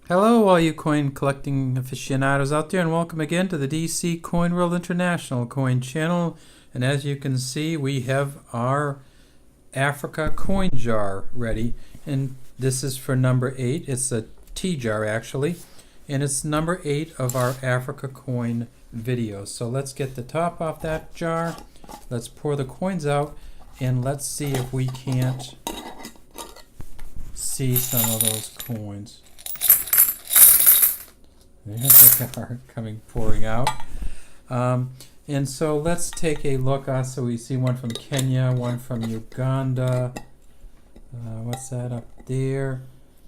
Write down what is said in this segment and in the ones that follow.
Hello all you coin collecting aficionados out there, and welcome again to the DC Coin World International Coin Channel. And as you can see, we have our Africa coin jar ready, and this is for number 8. It's a tea jar actually, and it's number 8 of our Africa coin video. So let's get the top off that jar, let's pour the coins out, and let's see if we can't see some of those coins. There they are pouring out. And so let's take a look. So we see one from Kenya, one from Uganda. What's that up there?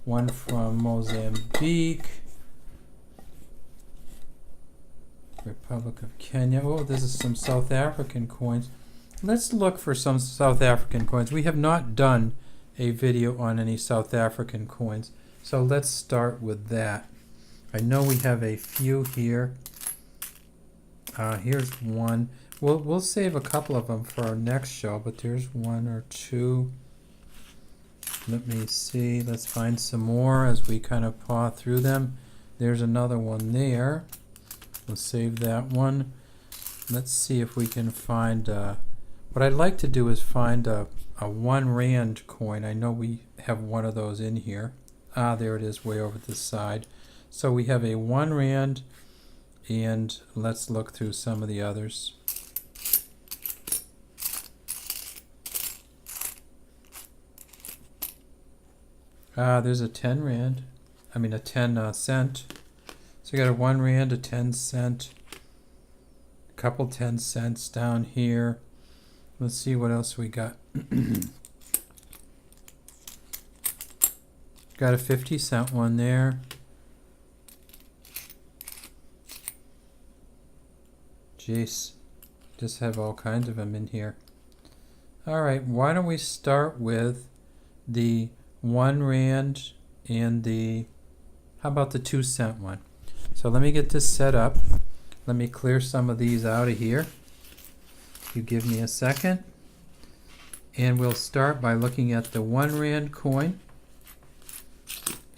One from Mozambique. Republic of Kenya. Oh, this is some South African coins. Let's look for some South African coins. We have not done a video on any South African coins, so let's start with that. I know we have a few here. Here's one. We'll save a couple of them for our next show, but there's one or two. Let me see. Let's find some more as we kind of paw through them. There's another one there. We'll save that one. Let's see if we can find... what I'd like to do is find a 1 rand coin. I know we have one of those in here. There it is, way over this side. So we have a 1 rand, and let's look through some of the others. There's a 10 rand. I mean a 10 cent. So you got a 1 rand, a 10 cent, a couple 10 cents down here. Let's see what else we got. Got a 50 cent one there. Jeez, just have all kinds of them in here. Alright, why don't we start with the 1 rand and the, how about the 2 cent one? So let me get this set up. Let me clear some of these out of here. You give me a second. And we'll start by looking at the 1 rand coin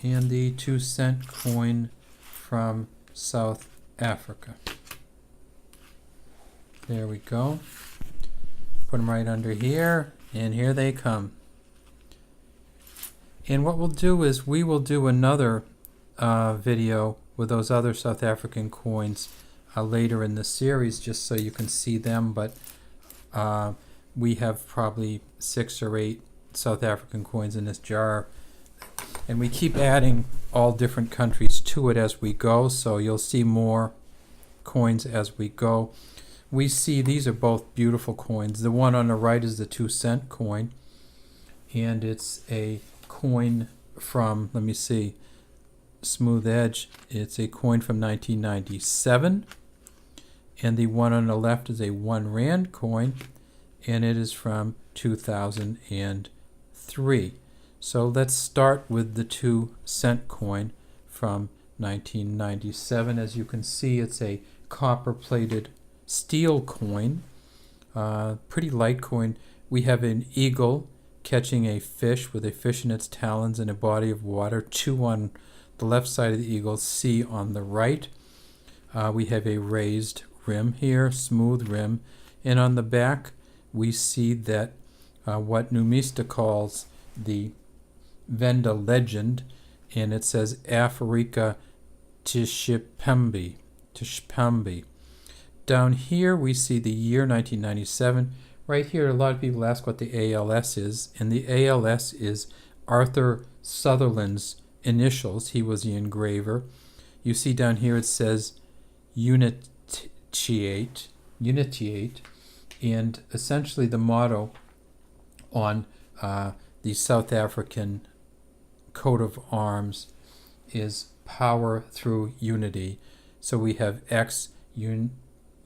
and the 2 cent coin from South Africa. There we go. Put them right under here, and here they come. And what we'll do is we will do another video with those other South African coins later in the series, just so you can see them. But we have probably 6 or 8 South African coins in this jar, and we keep adding all different countries to it as we go, so you'll see more coins as we go. We see these are both beautiful coins. The one on the right is the 2 cent coin, and it's a coin from, let me see, Smooth Edge. It's a coin from 1997, and the one on the left is a 1 rand coin, and it is from 2003. So let's start with the 2 cent coin from 1997. As you can see, it's a copper-plated steel coin, pretty light coin. We have an eagle catching a fish with a fish in its talons in a body of water, 2 on the left side of the eagle, C on the right. We have a raised rim here, smooth rim, and on the back we see that what Numista calls the Venda legend, and it says Afrika Tshipambi. Down here we see the year 1997. Right here a lot of people ask what the ALS is, and the ALS is Arthur Sutherland's initials. He was the engraver. You see down here it says Unitiate, and essentially the motto on the South African coat of arms is power through unity. So we have X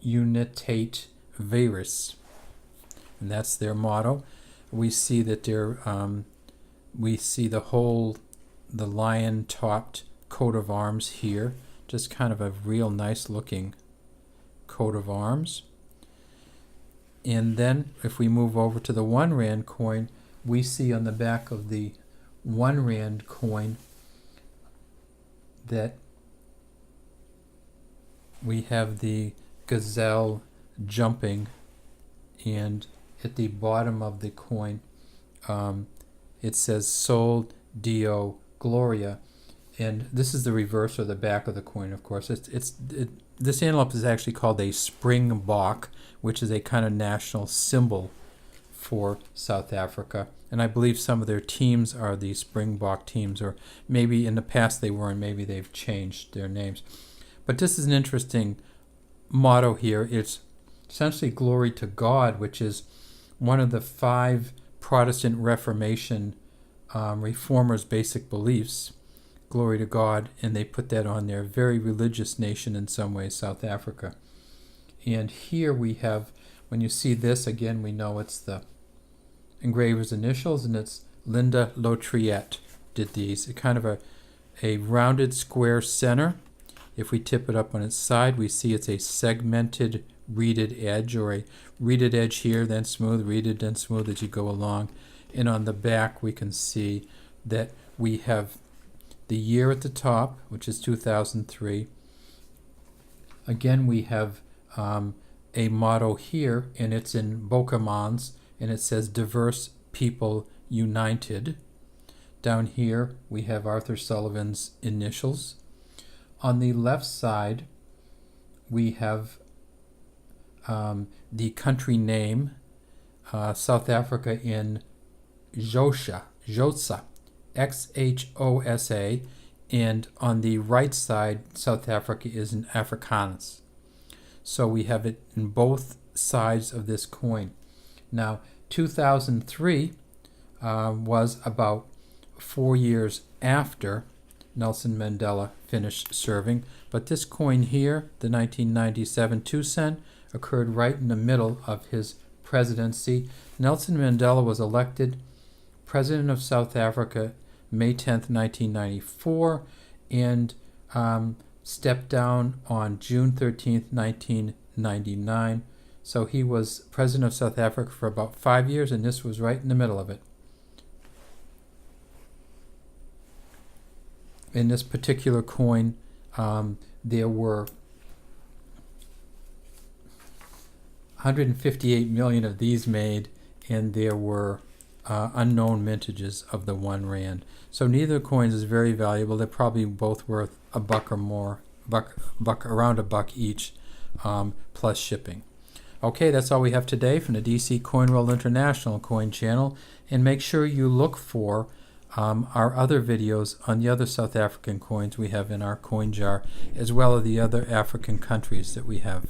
Unitate Virus, and that's their motto. We see that they're we see the lion-topped coat of arms here, just kind of a real nice looking coat of arms. And then if we move over to the 1 rand coin, we see on the back of the 1 rand coin that we have the gazelle jumping, and at the bottom of the coin it says Soli Deo, GLORIA, and this is the reverse or the back of the coin, of course. This antelope is actually called a Springbok, which is a kind of national symbol for South Africa, and I believe some of their teams are the Springbok teams, or maybe in the past they were, and maybe they've changed their names. But this is an interesting motto here. It's essentially glory to God, which is one of the 5 Protestant Reformation reformers' basic beliefs, glory to God, and they put that on there. Very religious nation in some ways, South Africa. And here we have, when you see this, again, we know it's the engraver's initials, and it's Linda Lotriet did these. It kind of a rounded square center. If we tip it up on its side, we see it's a segmented reeded edge, or a reeded edge here, then smooth, reeded, then smooth as you go along. And on the back, we can see that we have the year at the top, which is 2003. Again, we have a motto here, and it's in Bochimans, and it says diverse people united. Down here, we have Arthur Sullivan's initials. On the left side, we have the country name, South Africa in Xhosa, Xhosa, and on the right side, South Africa is in Afrikaans. So we have it in both sides of this coin. Now, 2003 was about 4 years after Nelson Mandela finished serving, but this coin here, the 1997 2-cent, occurred right in the middle of his presidency. Nelson Mandela was elected President of South Africa May 10th, 1994, and stepped down on June 13th, 1999. So he was President of South Africa for about 5 years, and this was right in the middle of it. In this particular coin, there were 158 million of these made, and there were unknown mintages of the 1 rand. So neither coins is very valuable. They're probably both worth $1 or more, around $1 each, plus shipping. Okay, that's all we have today from the DC Coin World International Coin Channel, and make sure you look for our other videos on the other South African coins we have in our coin jar, as well as the other African countries that we have.